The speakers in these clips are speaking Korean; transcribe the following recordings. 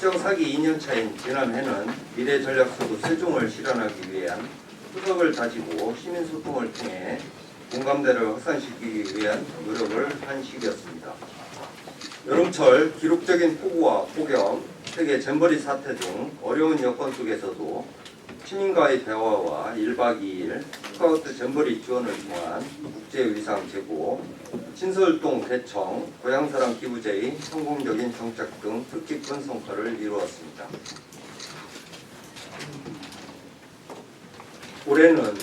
시정 사기 2년차인 지난해는 미래전략서구 세종을 실현하기 위한 후석을 다지고 시민소통을 통해 공감대를 확산시키기 위한 노력을 한 시기였습니다. 여름철 기록적인 폭우와 폭염, 세계 잼버리 사태 등 어려운 여건 속에서도 시민과의 대화와 1박 2일 스카우트 잼버리 지원을 통한 국제의상 제고, 신설동 개청, 고향사랑 기부제의 성공적인 정착 등 뜻깊은 성과를 이루었습니다. 올해는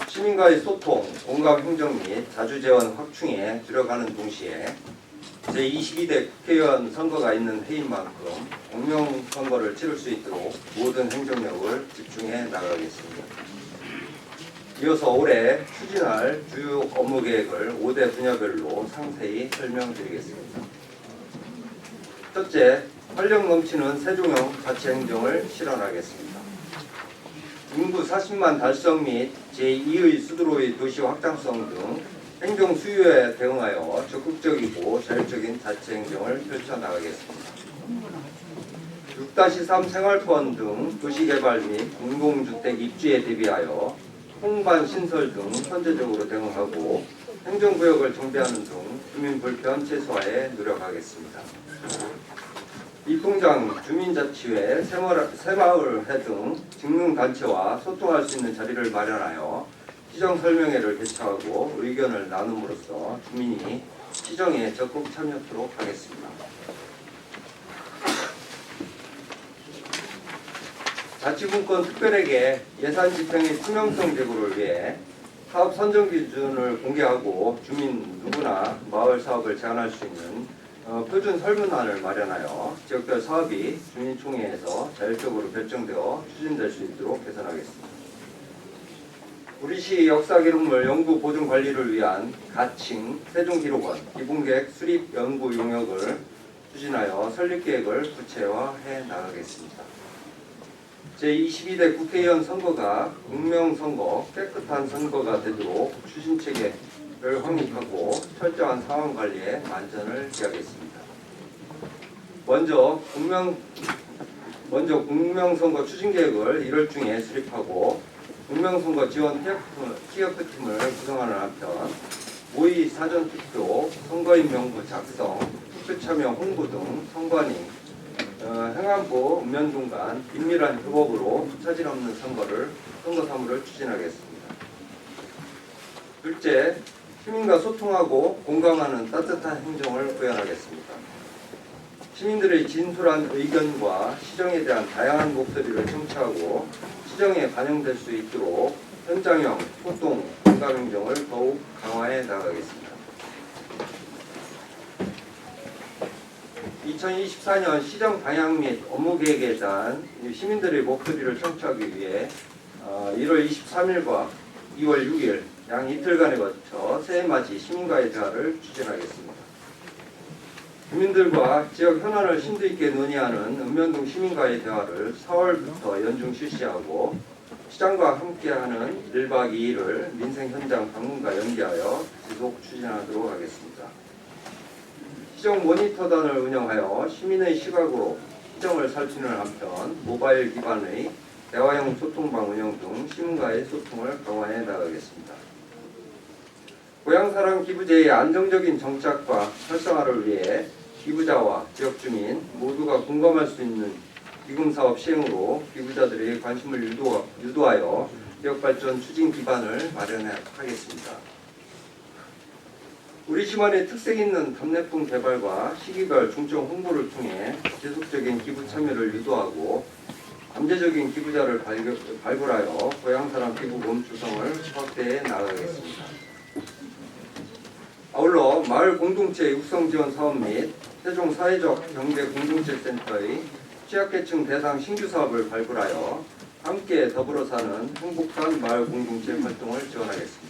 시민과의 소통, 공감 행정 및 자주재원 확충에 들어가는 동시에 제22대 국회의원 선거가 있는 해인 만큼 공명선거를 치를 수 있도록 모든 행정력을 집중해 나가겠습니다. 이어서 올해 추진할 주요 업무 계획을 5대 분야별로 상세히 설명드리겠습니다. 첫째, 활력 넘치는 세종형 자치행정을 실현하겠습니다. 인구 40만 달성 및 제2의 수도로의 도시 확장성 등 행정 수요에 대응하여 적극적이고 자율적인 자치행정을 펼쳐나가겠습니다. 6-3 생활권 등 도시개발 및 공공주택 입주에 대비하여 홍반 신설 등 선제적으로 대응하고 행정구역을 정비하는 등 주민 불편 최소화에 노력하겠습니다. 이통장 주민자치회, 새마을회 등 직능단체와 소통할 수 있는 자리를 마련하여 시정설명회를 개최하고 의견을 나눔으로써 주민이 시정에 적극 참여하도록 하겠습니다. 자치분권 특별에게 예산 집행의 투명성 제고를 위해 사업 선정 기준을 공개하고 주민 누구나 마을 사업을 제안할 수 있는 표준 설문안을 마련하여 지역별 사업이 주민총회에서 자율적으로 결정되어 추진될 수 있도록 개선하겠습니다. 우리시 역사기록물 연구 보존 관리를 위한 가칭 세종기록원 기본계획 수립 연구 용역을 추진하여 설립계획을 구체화해 나가겠습니다. 제22대 국회의원 선거가 공명선거, 깨끗한 선거가 되도록 추진체계를 확립하고 철저한 상황관리에 만전을 기하겠습니다. 먼저 공명선거 추진계획을 1월 중에 수립하고 공명선거 지원 TF팀을 구성하는 한편 모의 사전투표, 선거인 명부 작성, 투표참여 홍보 등 선관위, 행안부, 읍면동 간 긴밀한 협업으로 차질 없는 선거 사무를 추진하겠습니다. 둘째, 시민과 소통하고 공감하는 따뜻한 행정을 구현하겠습니다. 시민들의 진솔한 의견과 시정에 대한 다양한 목소리를 청취하고 시정에 반영될 수 있도록 현장형 소통, 공감 행정을 더욱 강화해 나가겠습니다. 2024년 시정 방향 및 업무 계획에 대한 시민들의 목소리를 청취하기 위해 1월 23일과 2월 6일 양 이틀간에 거쳐 새해맞이 시민과의 대화를 추진하겠습니다. 주민들과 지역 현안을 심도 있게 논의하는 읍면동 시민과의 대화를 4월부터 연중 실시하고 시장과 함께하는 1박 2일을 민생 현장 방문과 연계하여 지속 추진하도록 하겠습니다. 시정 모니터단을 운영하여 시민의 시각으로 시정을 살피는 한편 모바일 기반의 대화형 소통방 운영 등 시민과의 소통을 강화해 나가겠습니다. 고향사랑 기부제의 안정적인 정착과 활성화를 위해 기부자와 지역주민 모두가 공감할 수 있는 기금사업 시행으로 기부자들의 관심을 유도하여 지역발전 추진 기반을 마련하겠습니다. 우리 시만의 특색 있는 답례품 개발과 시기별 중점 홍보를 통해 지속적인 기부 참여를 유도하고 잠재적인 기부자를 발굴하여 고향사랑 기부금 주성을 확대해 나가겠습니다. 아울러 마을 공동체 육성 지원 사업 및 세종 사회적 경제 공동체 센터의 취약계층 대상 신규 사업을 발굴하여 함께 더불어 사는 행복한 마을 공동체 활동을 지원하겠습니다.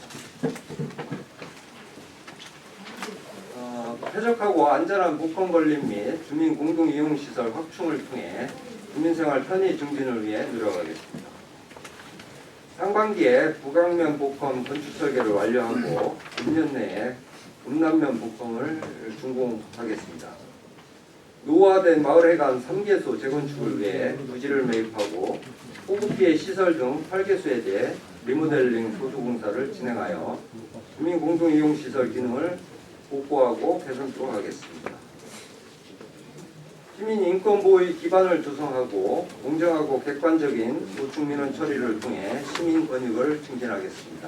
쾌적하고 안전한 복권 건립 및 주민 공동 이용 시설 확충을 통해 주민생활 편의 증진을 위해 노력하겠습니다. 상반기에 북악면 복권 건축 설계를 완료하고 6년 내에 음남면 복권을 준공하겠습니다. 노후화된 마을회관 3개소 재건축을 위해 부지를 매입하고 호흡기의 시설 등 8개소에 대해 리모델링 보수공사를 진행하여 주민 공동이용시설 기능을 복구하고 개선토록 하겠습니다. 시민 인권보호의 기반을 조성하고 공정하고 객관적인 고충민원 처리를 통해 시민 권익을 증진하겠습니다.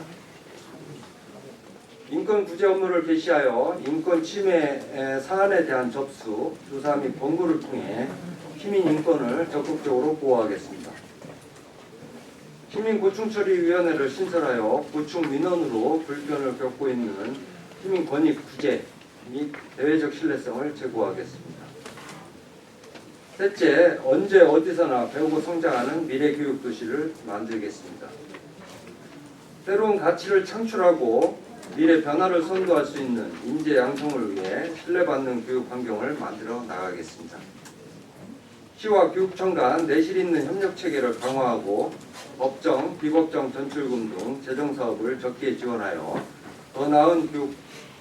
인권 구제 업무를 개시하여 인권 침해 사안에 대한 접수, 조사 및 권고를 통해 시민 인권을 적극적으로 보호하겠습니다. 시민고충처리위원회를 신설하여 고충 민원으로 불편을 겪고 있는 시민 권익 구제 및 대외적 신뢰성을 제고하겠습니다. 셋째, 언제 어디서나 배우고 성장하는 미래교육도시를 만들겠습니다. 새로운 가치를 창출하고 미래 변화를 선도할 수 있는 인재 양성을 위해 신뢰받는 교육 환경을 만들어 나가겠습니다. 시와 교육청 간 내실 있는 협력 체계를 강화하고 법정, 비법정 전출금 등 재정 사업을 적게 지원하여 더 나은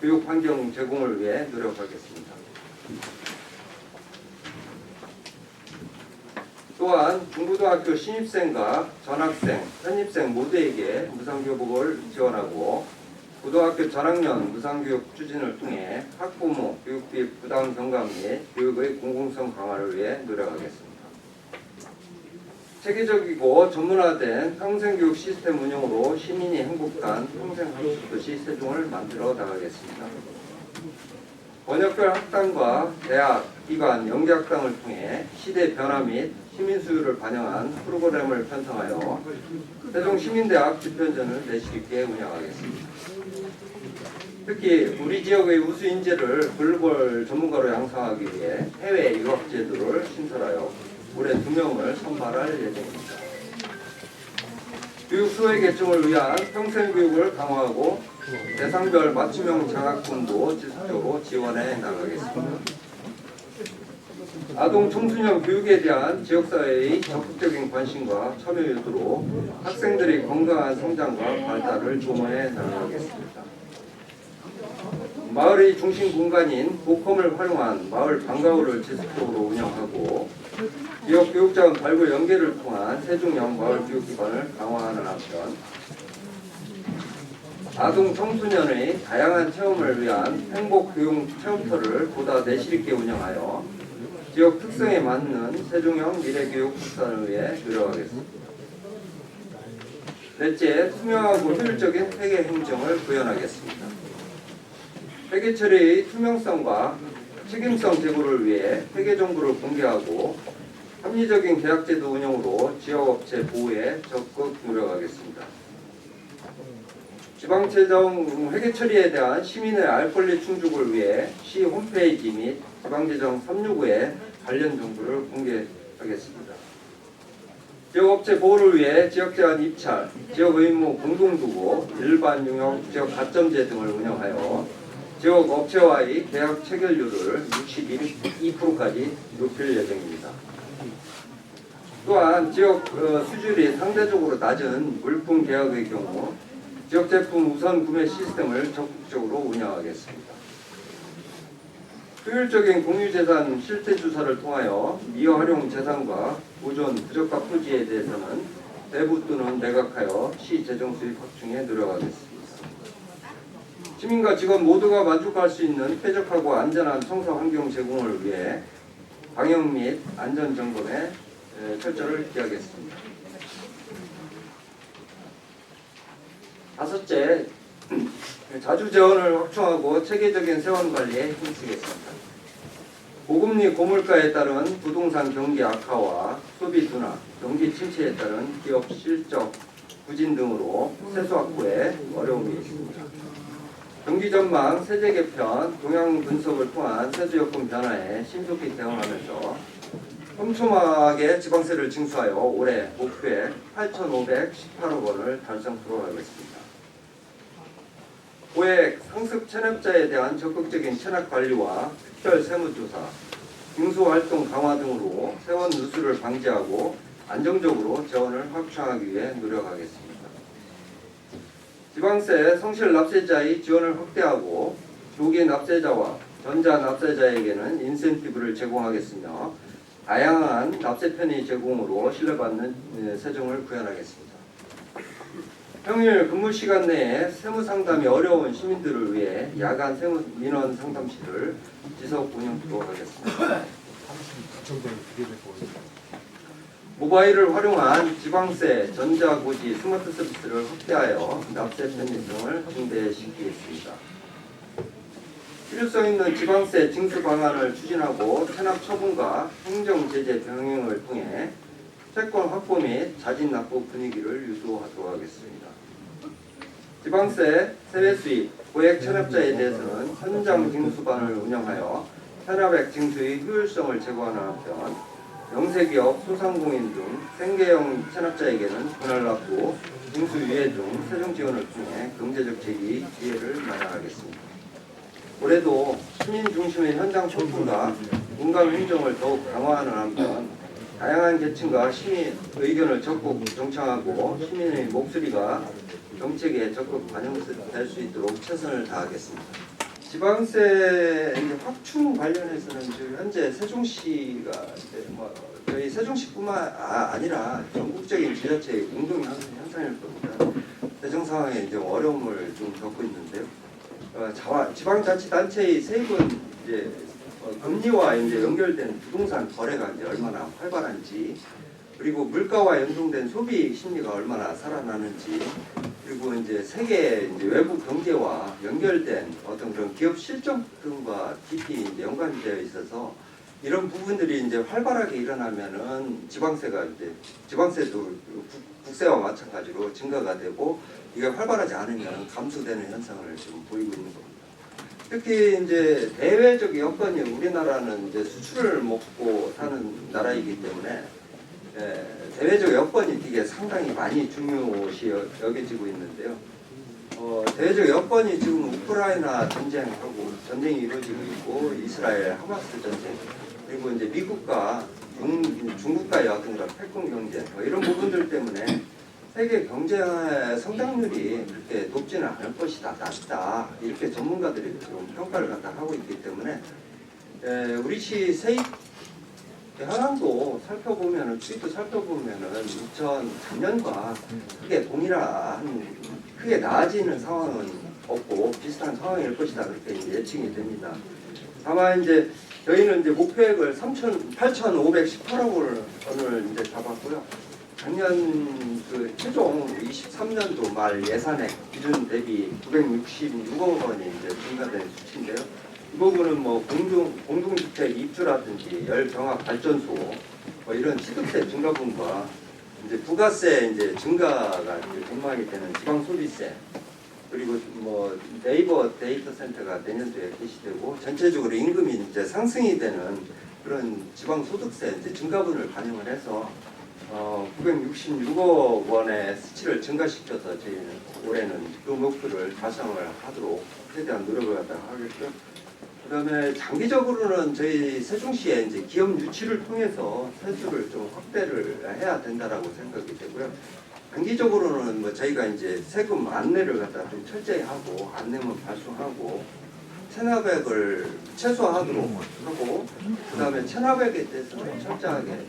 교육 환경 제공을 위해 노력하겠습니다. 또한 중고등학교 신입생과 전학생, 편입생 모두에게 무상교복을 지원하고 고등학교 전학년 무상교육 추진을 통해 학부모 교육비 부담 경감 및 교육의 공공성 강화를 위해 노력하겠습니다. 체계적이고 전문화된 평생교육 시스템 운영으로 시민이 행복한 평생학습도시 세종을 만들어 나가겠습니다. 번역별 학당과 대학, 기관, 연계학당을 통해 시대 변화 및 시민수요를 반영한 프로그램을 편성하여 세종시민대학 집현전을 내실 있게 운영하겠습니다. 특히 우리 지역의 우수 인재를 글로벌 전문가로 양성하기 위해 해외 유학 제도를 신설하여 올해 2명을 선발할 예정입니다. 교육 수혜 계층을 위한 평생교육을 강화하고 대상별 맞춤형 장학금도 지속적으로 지원해 나가겠습니다. 아동 청소년 교육에 대한 지역사회의 적극적인 관심과 참여 유도로 학생들의 건강한 성장과 발달을 도모해 나가겠습니다. 마을의 중심 공간인 보컴을 활용한 마을 방과후를 지속적으로 운영하고 지역 교육자원 발굴 연계를 통한 세종형 마을 교육기반을 강화하는 한편 아동 청소년의 다양한 체험을 위한 행복교육 체험터를 보다 내실있게 운영하여 지역 특성에 맞는 세종형 미래교육 확산을 위해 노력하겠습니다. 넷째, 투명하고 효율적인 회계 행정을 구현하겠습니다. 회계 처리의 투명성과 책임성 제고를 위해 회계 정보를 공개하고 합리적인 계약제도 운영으로 지역업체 보호에 적극 노력하겠습니다. 지방재정 회계 처리에 대한 시민의 알 권리 충족을 위해 시 홈페이지 및 지방재정 365에 관련 정보를 공개하겠습니다. 지역업체 보호를 위해 지역제한 입찰, 지역의무 공동두고, 일반 용역 지역 가점제 등을 운영하여 지역업체와의 계약 체결률을 62%까지 높일 예정입니다. 또한 지역 수주율이 상대적으로 낮은 물품 계약의 경우 지역 제품 우선 구매 시스템을 적극적으로 운영하겠습니다. 효율적인 공유재산 실태조사를 통하여 미활용 재산과 보존 부적합 토지에 대해서는 내부 또는 매각하여 시 재정 수입 확충에 노력하겠습니다. 시민과 직원 모두가 만족할 수 있는 쾌적하고 안전한 청소 환경 제공을 위해 방역 및 안전 점검에 철저를 기하겠습니다. 다섯째, 자주 재원을 확충하고 체계적인 세원 관리에 힘쓰겠습니다. 고금리 고물가에 따른 부동산 경기 악화와 소비 둔화, 경기 침체에 따른 기업 실적 부진 등으로 세수 확보에 어려움이 있습니다. 경기 전망, 세제 개편, 동향 분석을 통한 세수요금 변화에 신속히 대응하면서 촘촘하게 지방세를 징수하여 올해 목표에 8,518억 원을 달성토록 하겠습니다. 고액 상습 체납자에 대한 적극적인 체납 관리와 특별 세무조사, 징수활동 강화 등으로 세원 누수를 방지하고 안정적으로 재원을 확충하기 위해 노력하겠습니다. 지방세 성실 납세자의 지원을 확대하고 조기 납세자와 전자 납세자에게는 인센티브를 제공하겠으며 다양한 납세 편의 제공으로 신뢰받는 세종을 구현하겠습니다. 평일 근무 시간 내에 세무 상담이 어려운 시민들을 위해 야간 세무 민원 상담실을 지속 운영토록 하겠습니다. 모바일을 활용한 지방세, 전자고지, 스마트 서비스를 확대하여 납세 편의성을 증대시키겠습니다. 필요성 있는 지방세 징수 방안을 추진하고 체납 처분과 행정 제재 병행을 통해 채권 확보 및 자진 납부 분위기를 유도하도록 하겠습니다. 지방세, 세외 수입, 고액 체납자에 대해서는 현장 징수반을 운영하여 체납액 징수의 효율성을 제고하는 한편 영세기업, 소상공인 등 생계형 체납자에게는 분할 납부, 징수 유예 등 세종 지원을 통해 경제적 제기 기회를 마련하겠습니다. 올해도 시민 중심의 현장 청구가 공감 행정을 더욱 강화하는 한편 다양한 계층과 시민 의견을 적극 경청하고 시민의 목소리가 정책에 적극 반영될 수 있도록 최선을 다하겠습니다. 지방세 확충 관련해서는 현재 세종시가 저희 세종시뿐만 아니라 전국적인 지자체의 공동 현상일 겁니다. 재정 상황에 이제 어려움을 좀 겪고 있는데요. 지방자치단체의 세금 금리와 이제 연결된 부동산 거래가 이제 얼마나 활발한지, 그리고 물가와 연동된 소비 심리가 얼마나 살아나는지, 그리고 이제 세계 외부 경제와 연결된 어떤 그런 기업 실적 등과 깊이 이제 연관되어 있어서 이런 부분들이 이제 활발하게 일어나면은 지방세도 국세와 마찬가지로 증가가 되고 이게 활발하지 않으면 감소되는 현상을 지금 보이고 있는 겁니다. 특히 이제 대외적 여건이 우리나라는 이제 수출을 먹고 사는 나라이기 때문에 대외적 여건이 되게 상당히 많이 중요시 여겨지고 있는데요. 대외적 여건이 지금 우크라이나 전쟁이 이루어지고 있고 이스라엘 하마스 전쟁, 그리고 이제 미국과 중국과의 어떤 그런 패권 경쟁 이런 부분들 때문에 세계 경제 성장률이 그렇게 높지는 않을 것이다, 낮다 이렇게 전문가들이 좀 평가를 갖다 하고 있기 때문에 우리시 세입 현황도 살펴보면은 추이도 살펴보면은 2003년과 크게 나아지는 상황은 없고 비슷한 상황일 것이다 그렇게 이제 예측이 됩니다. 다만 이제 저희는 이제 목표액을 8,518억을 오늘 이제 잡았고요. 작년 그 최종 23년도 말 예산액 기준 대비 966억 원이 이제 증가된 수치인데요. 이 부분은 뭐 공동주택 입주라든지 열병합 발전소 이런 취득세 증가분과 이제 부가세 이제 증가가 이제 전망이 되는 지방소비세, 그리고 뭐 네이버 데이터 센터가 내년도에 개시되고 전체적으로 임금이 이제 상승이 되는 그런 지방소득세 이제 증가분을 반영을 해서 966억 원의 수치를 증가시켜서 저희는 올해는 그 목표를 달성을 하도록 최대한 노력을 하겠고요. 그다음에 장기적으로는 저희 세종시의 이제 기업 유치를 통해서 세수를 좀 확대를 해야 된다라고 생각이 되고요. 단기적으로는 뭐 저희가 이제 세금 안내를 갖다 좀 철저히 하고 안내문 발송하고 체납액을 최소화하도록 하고, 그다음에 체납액에 대해서 철저하게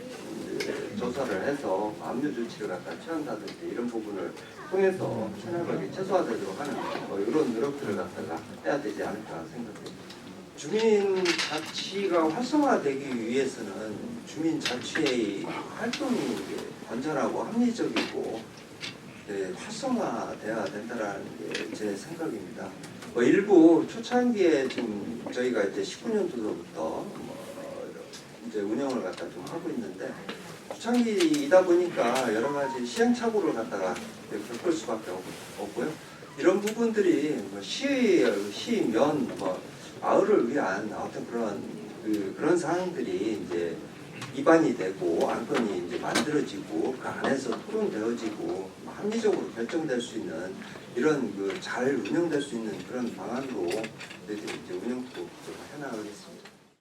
조사를 해서 압류 조치를 갖다 취한다든지 이런 부분을 통해서 체납액이 최소화되도록 하는 이런 노력들을 갖다가 해야 되지 않을까 생각합니다. 주민자치가 활성화되기 위해서는 주민자치의 활동이 건전하고 합리적이고 활성화돼야 된다는 게 제 생각입니다. 일부 초창기에 지금 저희가 이제 19년도부터 이제 운영을 갖다 좀 하고 있는데 초창기이다 보니까 여러 가지 시행착오를 갖다가 겪을 수밖에 없고요. 이런 부분들이 시면 마을을 위한 어떤 그런 사항들이 이제 입안이 되고 안건이 이제 만들어지고 그 안에서 토론되어지고 합리적으로 결정될 수 있는 이런 잘 운영될 수 있는 그런 방안으로 이제 운영도 해나가겠습니다.